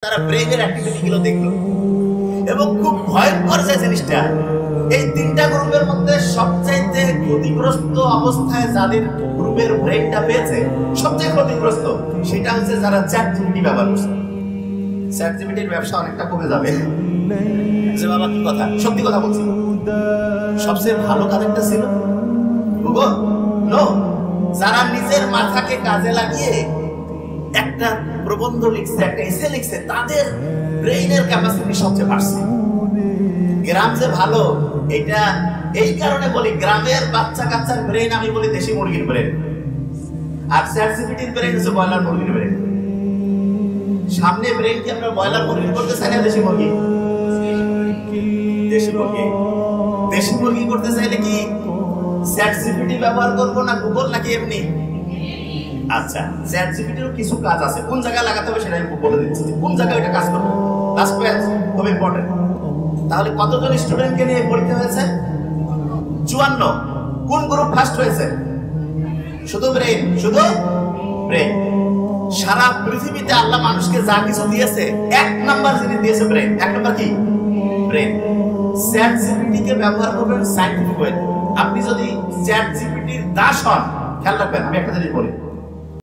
তারা ব্রেইনের অ্যাক্টিভিটি গুলো দেখলো এবং খুব ভয়ঙ্কর যে জিনিসটা, এই তিনটা গ্রুপের মধ্যে সবচাইতে ক্ষতিগ্রস্ত অবস্থায় যাদের গ্রুপের ব্রেইনটা পেয়েছে, সবচেয়ে ক্ষতিগ্রস্ত সেটা হচ্ছে যারা চ্যাটজিপিটি ব্যবহার করছে। চ্যাটজিপিটির ব্যবসা অনেকটা কমে যাবে। যে বাবা কি কথা, সত্যি কথা বলছি। সবচেয়ে ভালো কাজটা ছিল গুগল। নো, যারা নিজের মাথাকে কাজে লাগিয়ে একটা প্রবন্ধ লিখছে, একটা এসে লিখছে, তাদের ব্রেইনের ক্যাপাসিটি সবচেয়ে বাড়ছে। গ্রাম যে ভালো, এটা এই কারণে বলি, গ্রামের বাচ্চা কাচ্চার ব্রেইন আমি বলি দেশি মুরগির ব্রেইন, আর চ্যাটজিপিটির ব্রেইন হচ্ছে ব্রয়লার মুরগির ব্রেইন। সামনে ব্রেইন কি আমরা ব্রয়লার মুরগি করতে চাই না দেশি মুরগি? দেশি মুরগি। দেশি মুরগি করতে চাইলে কি চ্যাটজিপিটি ব্যবহার করবো না গুগল, নাকি এমনি? আচ্ছা, চ্যাটজিপিটিরও কিছু কাজ আছে, কোন জায়গায় লাগাতে হবে সেটা আমি বলে দিচ্ছি, কোন জায়গায় এটা কাজ করবে। লাস্ট পেজ খুব ইম্পর্টেন্ট। তাহলে কতজন স্টুডেন্টকে নিয়ে পরীক্ষা হয়েছে? 54। কোন গ্রুপ ফার্স্ট হয়েছে? শুধু ব্রেইন, শুধু ব্রেইন। সারা পৃথিবীতে আল্লাহ মানুষকে যা কিছু দিয়েছে, এক নাম্বার যিনি দিয়েছে ব্রেইন। এক নাম্বার কি? ব্রেইন। চ্যাটজিপিটিকে ব্যবহার করবেন সায়েন্টিফিক ওয়ে। আপনি যদি চ্যাটজিপিটির দাস হন, খেয়াল রাখবেন, আমি একটা জিনিস বলি,